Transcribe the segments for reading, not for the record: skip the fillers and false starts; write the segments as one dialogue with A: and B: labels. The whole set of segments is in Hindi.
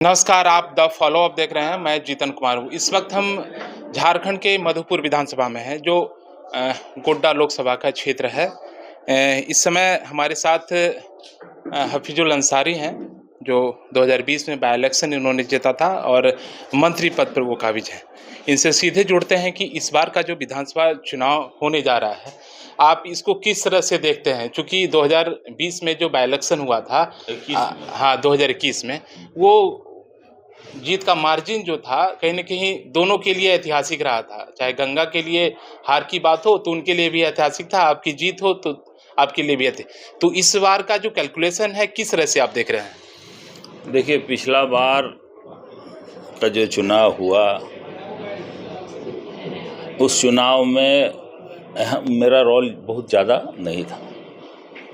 A: नमस्कार, आप द फॉलो अप देख रहे हैं। मैं जीतन कुमार हूँ। इस वक्त हम झारखंड के मधुपुर विधानसभा में हैं, जो गोड्डा लोकसभा का क्षेत्र है। इस समय हमारे साथ हफीजुल अंसारी हैं, जो 2020 में बाई इलेक्शन इन्होंने जीता था और मंत्री पद पर वो काबिज हैं। इनसे सीधे जुड़ते हैं कि इस बार का जो विधानसभा चुनाव होने जा रहा है, आप इसको किस तरह से देखते हैं? चूँकि 2020 में जो बाई इलेक्शन हुआ था, हाँ, 2021 में, वो जीत का मार्जिन जो था कहीं न कहीं दोनों के लिए ऐतिहासिक रहा था। चाहे गंगा के लिए हार की बात हो तो उनके लिए भी ऐतिहासिक था, आपकी जीत हो तो आपके लिए भी तो इस बार का जो कैलकुलेशन है, किस तरह से आप देख रहे हैं?
B: देखिए, पिछला बार का जो चुनाव हुआ, उस चुनाव में मेरा रोल बहुत ज़्यादा नहीं था।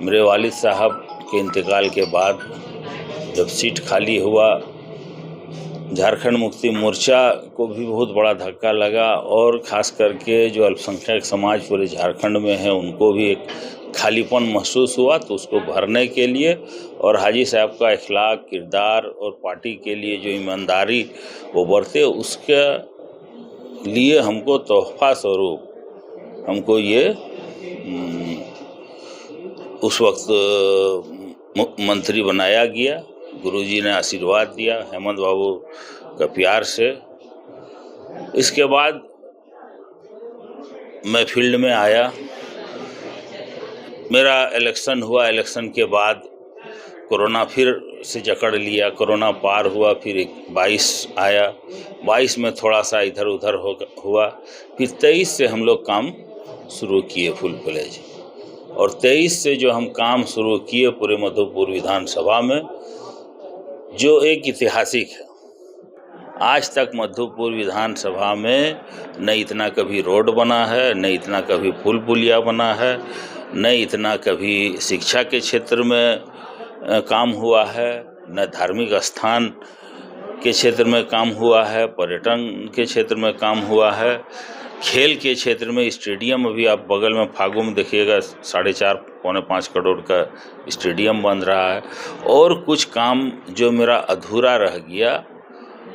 B: मेरे वालिद साहब के इंतकाल के बाद जब सीट खाली हुआ, झारखंड मुक्ति मोर्चा को भी बहुत बड़ा धक्का लगा और ख़ास करके जो अल्पसंख्यक समाज पूरे झारखंड में है उनको भी एक खालीपन महसूस हुआ। तो उसको भरने के लिए और हाजी साहब का अखलाक, किरदार और पार्टी के लिए जो ईमानदारी वो बरते, उसके लिए हमको तोहफा स्वरूप हमको ये उस वक्त मंत्री बनाया गया। गुरुजी ने आशीर्वाद दिया हेमंत बाबू का प्यार से। इसके बाद मैं फील्ड में आया, मेरा इलेक्शन हुआ। इलेक्शन के बाद कोरोना फिर से जकड़ लिया, कोरोना पार हुआ, फिर 22 आया। 22 में थोड़ा सा इधर उधर हुआ, फिर 23 से हम लोग काम शुरू किए फुल फ्लेज। और 23 से जो हम काम शुरू किए पूरे मधुपुर विधानसभा में, जो एक ऐतिहासिक है। आज तक मधुपुर विधानसभा में न इतना कभी रोड बना है, न इतना कभी पुल पुलिया बना है, न इतना कभी शिक्षा के क्षेत्र में काम हुआ है, न धार्मिक स्थान के क्षेत्र में काम हुआ है, पर्यटन के क्षेत्र में काम हुआ है, खेल के क्षेत्र में स्टेडियम अभी आप बगल में फागू में देखिएगा 4.5 पौने 5 करोड़ का स्टेडियम बन रहा है। और कुछ काम जो मेरा अधूरा रह गया,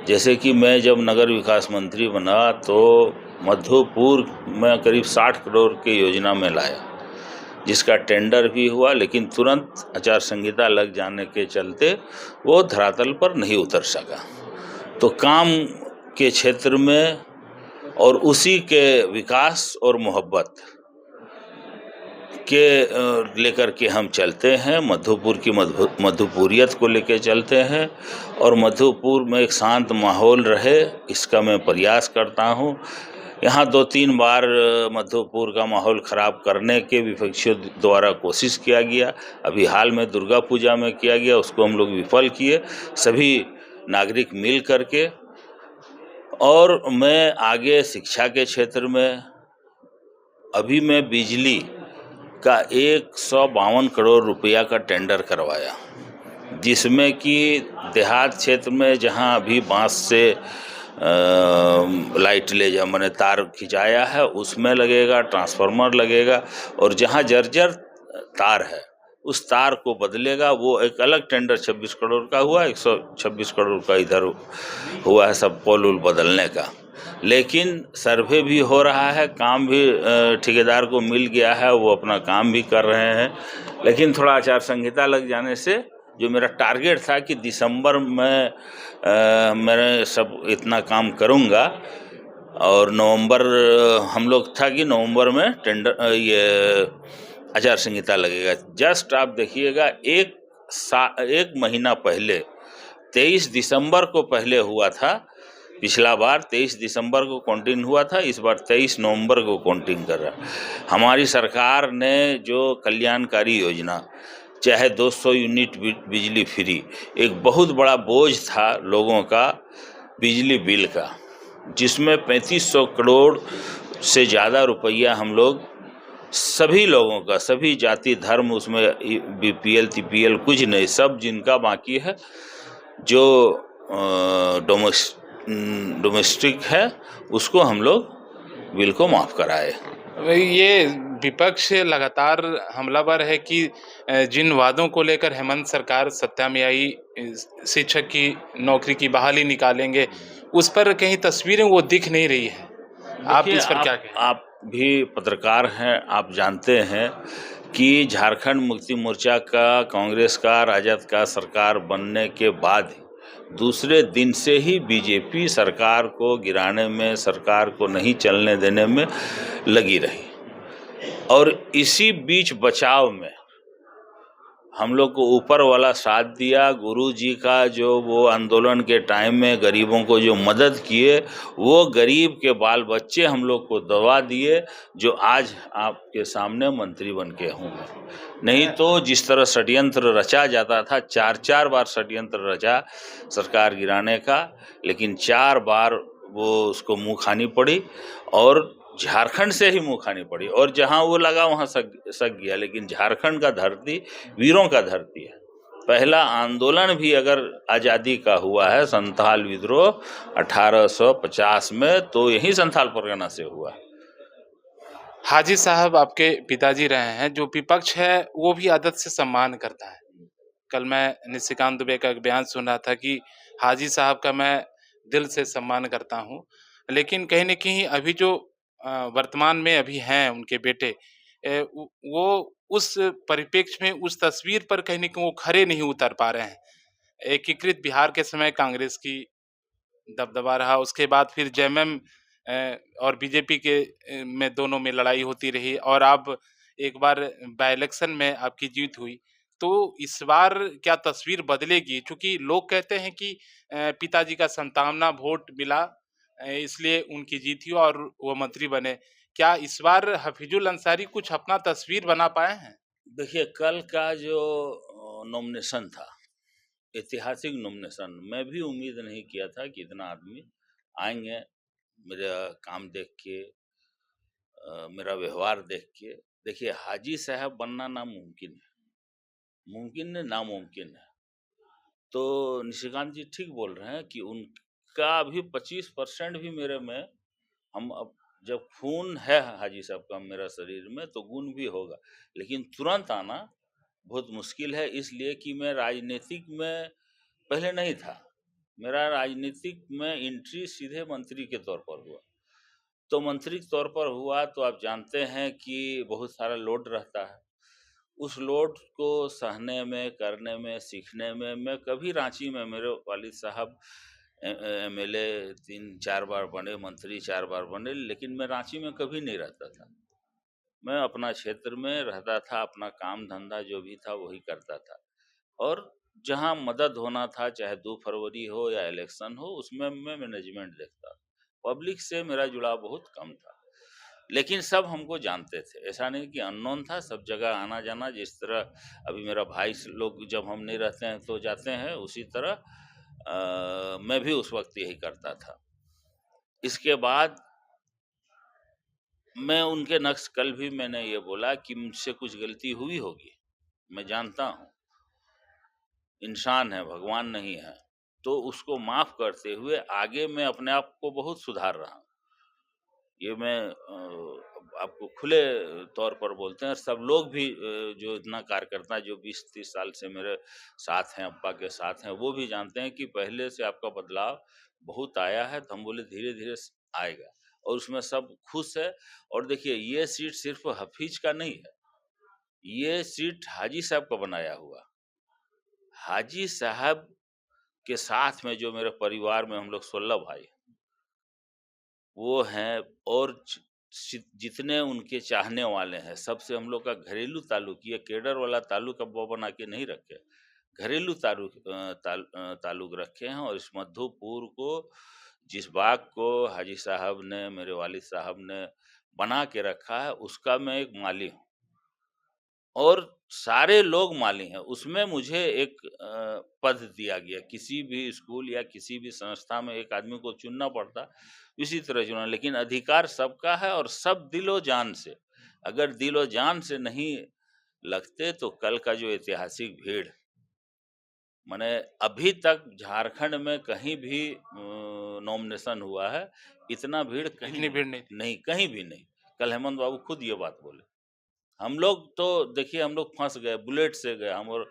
B: जैसे कि मैं जब नगर विकास मंत्री बना तो मधुपुर में करीब 60 करोड़ की योजना में लाया, जिसका टेंडर भी हुआ, लेकिन तुरंत आचार संहिता लग जाने के चलते वो धरातल पर नहीं उतर सका। तो काम के क्षेत्र में और उसी के विकास और मोहब्बत के लेकर के हम चलते हैं। मधुपुर की मधुपुरियत को लेकर चलते हैं और मधुपुर में एक शांत माहौल रहे, इसका मैं प्रयास करता हूँ। यहाँ 2-3 बार मधुपुर का माहौल ख़राब करने के विपक्षियों द्वारा कोशिश किया गया। अभी हाल में दुर्गा पूजा में किया गया, उसको हम लोग विफल किए, सभी नागरिक मिल करके। और मैं आगे शिक्षा के क्षेत्र में, अभी मैं बिजली का 152 करोड़ रुपया का टेंडर करवाया, जिसमें कि देहात क्षेत्र में जहां अभी बांस से लाइट ले जा मैंने तार खिंचाया है, उसमें लगेगा, ट्रांसफार्मर लगेगा। और जहां जर्जर तार है उस तार को बदलेगा। वो एक अलग टेंडर 26 करोड़ का हुआ, 126 करोड़ का इधर हुआ है सब पोल उल बदलने का। लेकिन सर्वे भी हो रहा है, काम भी ठेकेदार को मिल गया है, वो अपना काम भी कर रहे हैं। लेकिन थोड़ा आचार संहिता लग जाने से जो मेरा टारगेट था कि दिसंबर में मैं सब इतना काम करूंगा, और नवंबर हम लोग था कि नवंबर में टेंडर ये आचार संहिता लगेगा। जस्ट आप देखिएगा, एक महीना पहले 23 दिसंबर को पहले हुआ था। पिछला बार 23 दिसंबर को काउंटिंग हुआ था, इस बार 23 नवंबर को काउंटिंग कर रहा है। हमारी सरकार ने जो कल्याणकारी योजना, चाहे 200 यूनिट बिजली फ्री, एक बहुत बड़ा बोझ था लोगों का बिजली बिल का, जिसमें 3500 करोड़ से ज़्यादा रुपया हम लोग सभी लोगों का, सभी जाति धर्म, उसमें बीपीएल तीपीएल कुछ नहीं, सब जिनका बाकी है, जो डोमेस्टिक है, उसको हम लोग बिल को माफ़ कराए।
A: ये विपक्ष लगातार हमलावर है कि जिन वादों को लेकर हेमंत सरकार सत्ता में आई, शिक्षक की नौकरी की बहाली निकालेंगे, उस पर कहीं तस्वीरें वो दिख नहीं रही है। आप
B: देखिए,
A: इस पर क्या कहेंगे?
B: आप भी पत्रकार हैं, आप जानते हैं कि झारखंड मुक्ति मोर्चा का, कांग्रेस का, राजद का सरकार बनने के बाद दूसरे दिन से ही बीजेपी सरकार को गिराने में, सरकार को नहीं चलने देने में लगी रही। और इसी बीच बचाव में हम लोग को ऊपर वाला साथ दिया। गुरुजी का जो वो आंदोलन के टाइम में गरीबों को जो मदद किए, वो गरीब के बाल बच्चे हम लोग को दवा दिए, जो आज आपके सामने मंत्री बन के हूँ। नहीं तो जिस तरह षड्यंत्र रचा जाता था, 4-4 बार षड्यंत्र रचा सरकार गिराने का, लेकिन 4 बार वो उसको मुँह खानी पड़ी और झारखंड से ही मुँह खानी पड़ी। और जहाँ वो लगा वहाँ सक गया। लेकिन झारखंड का धरती वीरों का धरती है। पहला आंदोलन भी अगर आज़ादी का हुआ है, संथाल विद्रोह 1850 में, तो यही संथाल परगना से हुआ।
A: हाजी साहब आपके पिताजी रहे हैं, जो विपक्ष है वो भी अदब से सम्मान करता है। कल मैं निशिकांत दुबे का एक बयान सुन रहा था कि हाजी साहब का मैं दिल से सम्मान करता हूँ, लेकिन कहीं न कहीं अभी जो वर्तमान में अभी हैं उनके बेटे, वो उस परिप्रेक्ष्य में, उस तस्वीर पर कहीं न कहीं वो खरे नहीं उतर पा रहे हैं। एकीकृत बिहार के समय कांग्रेस की दबदबा रहा, उसके बाद फिर जेएमएम और बीजेपी के में दोनों में लड़ाई होती रही और अब एक बार बाय इलेक्शन में आपकी जीत हुई। तो इस बार क्या तस्वीर बदलेगी? चूँकि लोग कहते हैं कि पिताजी का संतावना वोट मिला, इसलिए उनकी जीत हुई और वो मंत्री बने। क्या इस बार हफीजुल अंसारी कुछ अपना तस्वीर बना पाए हैं?
B: देखिए, कल का जो नॉमिनेशन था, ऐतिहासिक नॉमिनेशन, मैं भी उम्मीद नहीं किया था कि इतना आदमी आएंगे मेरा काम देख के, मेरा व्यवहार देख के। देखिए, हाजी साहब बनना नामुमकिन है, मुमकिन नहीं, नामुमकिन है। तो निशिकांत जी ठीक बोल रहे हैं कि उनका अभी 25% भी मेरे में, हम अब जब खून है हाजी साहब का मेरा शरीर में तो गुण भी होगा, लेकिन तुरंत आना बहुत मुश्किल है। इसलिए कि मैं राजनीतिक में पहले नहीं था, मेरा राजनीतिक में एंट्री सीधे मंत्री के तौर पर हुआ। तो मंत्री के तौर पर हुआ तो आप जानते हैं कि बहुत सारा लोड रहता है। उस लोड को सहने में, करने में, सीखने में, मैं कभी रांची में, मेरे वालिद साहब एमएलए 3-4 बार बने, मंत्री 4 बार बने, लेकिन मैं रांची में कभी नहीं रहता था। मैं अपना क्षेत्र में रहता था, अपना काम धंधा जो भी था वही करता था। और जहां मदद होना था, चाहे 2 फरवरी हो या इलेक्शन हो, उसमें मैं मैनेजमेंट देखता। पब्लिक से मेरा जुड़ाव बहुत कम था, लेकिन सब हमको जानते थे। ऐसा नहीं कि अननोन था, सब जगह आना जाना। जिस तरह अभी मेरा भाई लोग जब हम नहीं रहते हैं तो जाते हैं, उसी तरह मैं भी उस वक्त यही करता था। इसके बाद मैं उनके नक्श, कल भी मैंने ये बोला कि मुझसे कुछ गलती हुई होगी, मैं जानता हूँ, इंसान है, भगवान नहीं है। तो उसको माफ करते हुए आगे मैं अपने आप को बहुत सुधार रहा हूँ। ये मैं आपको खुले तौर पर बोलते हैं। सब लोग भी जो इतना कार्यकर्ता जो 20-30 साल से मेरे साथ हैं, अब्बा के साथ हैं, वो भी जानते हैं कि पहले से आपका बदलाव बहुत आया है। तो हम बोले धीरे धीरे आएगा, और उसमें सब खुश है। और देखिए, ये सीट सिर्फ हफीज का नहीं है, ये सीट हाजी साहब का बनाया हुआ। हाजी साहब के साथ में जो मेरे परिवार में हम लोग 16 भाई वो हैं, और जितने उनके चाहने वाले हैं, सबसे हम लोग का घरेलू ताल्लुक, ये केडर वाला ताल्लुक अब वो बना के नहीं रखे, घरेलू ताल्लुक रखे हैं। और इस मधुपुर को, जिस बाग को हाजी साहब ने, मेरे वालिद साहब ने बना के रखा है, उसका मैं एक माली हूँ और सारे लोग माली हैं। उसमें मुझे एक पद दिया गया। किसी भी स्कूल या किसी भी संस्था में एक आदमी को चुनना पड़ता, इसी तरह चुना, लेकिन अधिकार सबका है और सब दिलो जान से। अगर दिलो जान से नहीं लगते तो कल का जो ऐतिहासिक भीड़, माने अभी तक झारखंड में कहीं भी नॉमिनेशन हुआ है, इतना भीड़ कहीं
A: इतनी भीड़ नहीं थी।
B: नहीं, कहीं भी नहीं। कल हेमंत बाबू खुद ये बात बोले। हम लोग तो देखिए हम लोग फंस गए, बुलेट से गए हम। और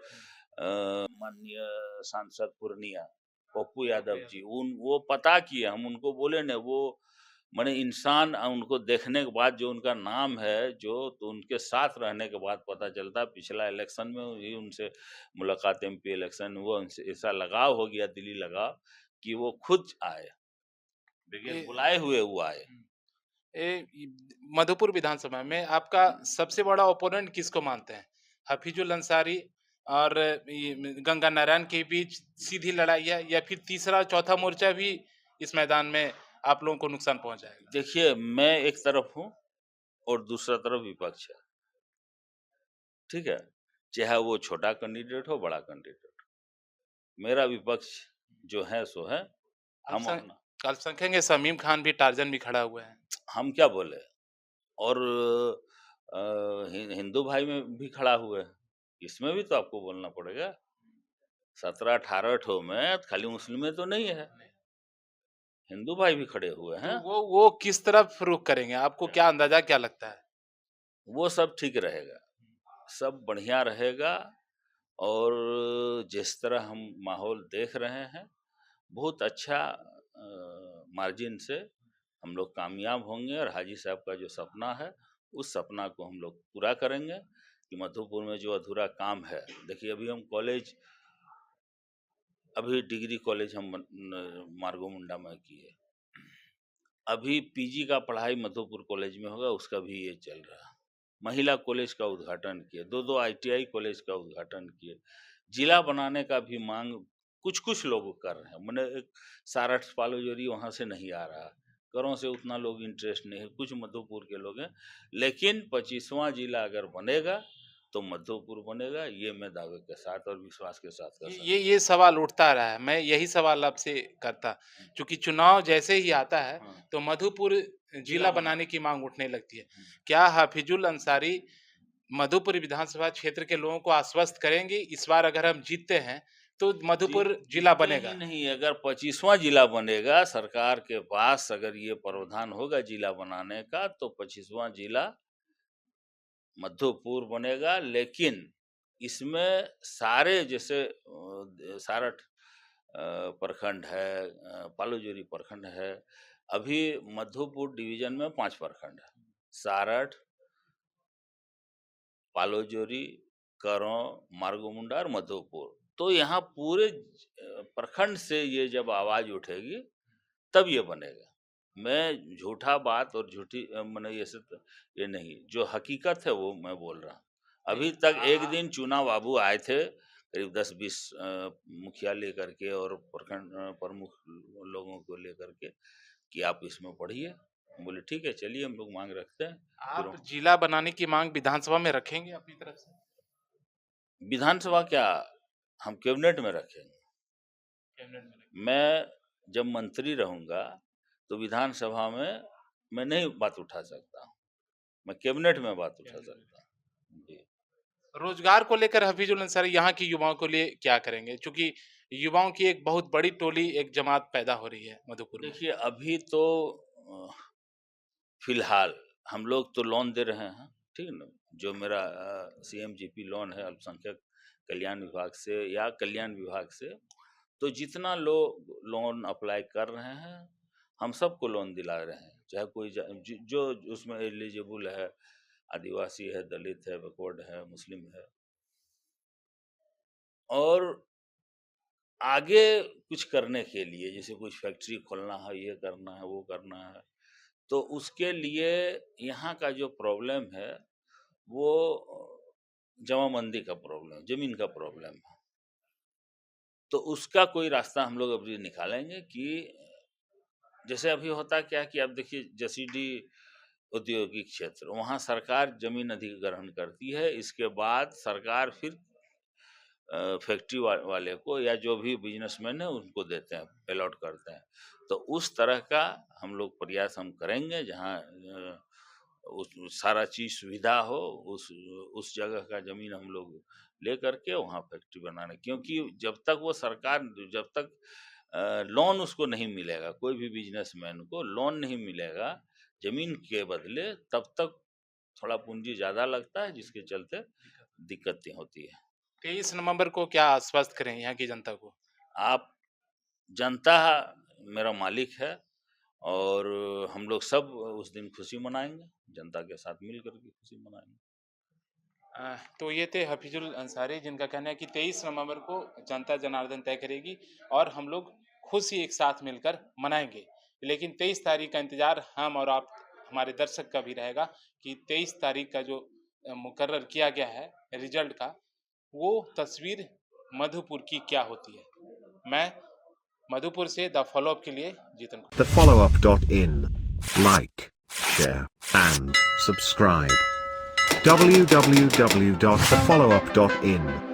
B: माननीय सांसद पूर्णिया पप्पू यादव जी, उन वो पता किए, हम उनको बोले न, वो माने इंसान उनको देखने के बाद जो उनका नाम है, जो तो उनके साथ रहने के बाद पता चलता। पिछला इलेक्शन में ही उनसे मुलाकात, एमपी इलेक्शन, वो उनसे ऐसा लगाव हो गया, दिली लगाव, कि वो खुद आए, बगैर
A: ये
B: बुलाए हुए वो आए।
A: मधुपुर विधानसभा में आपका सबसे बड़ा ओपोनेंट किसको मानते हैं? हफीजुल अंसारी और गंगा नारायण के बीच सीधी लड़ाई है, या फिर तीसरा चौथा मोर्चा भी इस मैदान में आप लोगों को नुकसान पहुंचाएगा?
B: देखिए मैं एक तरफ हूँ और दूसरा तरफ विपक्ष है, ठीक है? चाहे वो छोटा कैंडिडेट हो, बड़ा कैंडिडेट हो। मेरा विपक्ष जो है सो है। हम अपना,
A: अल्पसंख्यक के शमीम खान भी टार्जन भी खड़ा हुआ है।
B: हम क्या बोले? और हिंदू भाई में भी खड़ा हुए हैं, इसमें भी तो आपको बोलना पड़ेगा। 17-18 ठो में खाली मुस्लिमें तो नहीं है, हिंदू भाई भी खड़े हुए
A: तो
B: हैं।
A: वो किस तरफ रुख करेंगे? आपको क्या अंदाजा क्या लगता है?
B: वो सब ठीक रहेगा, सब बढ़िया रहेगा। और जिस तरह हम माहौल देख रहे हैं, बहुत अच्छा मार्जिन से हम लोग कामयाब होंगे। और हाजी साहब का जो सपना है, उस सपना को हम लोग पूरा करेंगे। कि मधुपुर में जो अधूरा काम है, देखिए अभी हम कॉलेज, अभी डिग्री कॉलेज हम मार्गो मुंडा में किए, अभी पीजी का पढ़ाई मधुपुर कॉलेज में होगा, उसका भी ये चल रहा है। महिला कॉलेज का उद्घाटन किए, दो आईटीआई कॉलेज का उद्घाटन किए। जिला बनाने का भी मांग कुछ कुछ लोग कर रहे हैं, मैंने एक सारठ पालोजोरी वहाँ से नहीं आ रहा, करों से उतना लोग इंटरेस्ट नहीं है, कुछ मधुपुर के लोग हैं। लेकिन 25वां जिला अगर बनेगा तो मधुपुर बनेगा, ये मैं दावे के साथ और विश्वास के साथ कर सकता
A: ये सवाल उठता रहा है, मैं यही सवाल आपसे करता,
B: हूँ।
A: क्योंकि चुनाव जैसे ही आता है
B: हाँ,
A: तो मधुपुर
B: जिला
A: जिला
B: बना,
A: बनाने की मांग उठने लगती है। क्या हाफिजुल अंसारी मधुपुर विधानसभा क्षेत्र के लोगों को आश्वस्त करेंगे इस बार अगर हम जीतते हैं तो मधुपुर जिला
B: जीतते ही
A: बनेगा?
B: नहीं, अगर 25वां जिला बनेगा, सरकार के पास अगर ये प्रावधान होगा जिला बनाने का, तो 25वां जिला मधुपुर बनेगा। लेकिन इसमें सारे जैसे सारठ प्रखंड है, पालोजोरी प्रखंड है। अभी मधुपुर डिवीजन में 5 प्रखंड है, सारठ, पालोजोरी, करों, मार्गोमुंडा और मधुपुर। तो यहाँ पूरे प्रखंड से ये जब आवाज उठेगी, तब ये बनेगा। मैं झूठा बात और झूठी मैंने ये सब ये नहीं, जो हकीकत है वो मैं बोल रहा हूँ। अभी
A: नहीं,
B: तक एक दिन चुनाव बाबू आए थे, करीब 10-20 मुखिया लेकर के और प्रखंड प्रमुख लोगों को लेकर के, कि आप इसमें पढ़िए। हम बोले ठीक है, चलिए हम लोग मांग रखते हैं। फिर
A: आप जिला बनाने की मांग विधानसभा में रखेंगे अपनी तरफ से?
B: विधानसभा क्या, हम कैबिनेट में रखेंगे।
A: कैबिनेट में रखेंगे।
B: मैं जब मंत्री रहूंगा तो विधानसभा में मैं नहीं बात उठा सकता हूँ, मैं कैबिनेट में बात उठा सकता हूँ जी।
A: रोजगार को लेकर हफीजुल अंसारी यहाँ के युवाओं के लिए क्या करेंगे? क्योंकि युवाओं की एक बहुत बड़ी टोली, एक जमात पैदा हो रही है मधुपुर में।
B: देखिए अभी तो फिलहाल हम लोग तो लोन दे रहे हैं, ठीक है ना? जो मेरा सीएमजीपी लोन है अल्पसंख्यक कल्याण विभाग से या कल्याण विभाग से, तो जितना लोग लोन अप्लाई कर रहे हैं, हम सबको लोन दिला रहे हैं। चाहे कोई जो उसमें एलिजिबल है, आदिवासी है, दलित है, बैकवर्ड है, मुस्लिम है। और आगे कुछ करने के लिए, जैसे कुछ फैक्ट्री खोलना है, ये करना है, वो करना है, तो उसके लिए यहाँ का जो प्रॉब्लम है वो जमाबंदी का प्रॉब्लम, जमीन का प्रॉब्लम है। तो उसका कोई रास्ता हम लोग अभी निकालेंगे। कि जैसे अभी होता क्या कि आप देखिए जसीडी औद्योगिक क्षेत्र, वहाँ सरकार जमीन अधिग्रहण करती है, इसके बाद सरकार फिर फैक्ट्री वाले को या जो भी बिजनेसमैन है उनको देते हैं, अलॉट करते हैं। तो उस तरह का हम लोग प्रयास हम करेंगे, जहाँ उस सारा चीज सुविधा हो, उस जगह का जमीन हम लोग ले करके वहाँ फैक्ट्री बनाने। क्योंकि जब तक वो सरकार, जब तक लोन उसको नहीं मिलेगा, कोई भी बिजनेसमैन को लोन नहीं मिलेगा जमीन के बदले, तब तक थोड़ा पूंजी ज़्यादा लगता है, जिसके चलते दिक्कतें होती है।
A: 23 नवंबर को क्या आश्वस्त करें यहाँ की जनता को?
B: आप जनता मेरा मालिक है और हम लोग सब उस दिन खुशी मनाएंगे, जनता के साथ मिल करके खुशी मनाएंगे।
A: तो ये थे हफीजुल अंसारी, जिनका कहना है कि 23 नवंबर को जनता जनार्दन तय करेगी और हम लोग खुशी एक साथ मिलकर मनाएंगे। लेकिन 23 तारीख का इंतजार हम और आप हमारे दर्शक का भी रहेगा कि 23 तारीख का जो मुकर्रर किया गया है रिजल्ट का, वो तस्वीर मधुपुर की क्या होती है। मैं मधुपुर से द फॉलो अप के लिए Jitan.
C: thefollowup.in. Like, share, and subscribe. www.thefollowup.in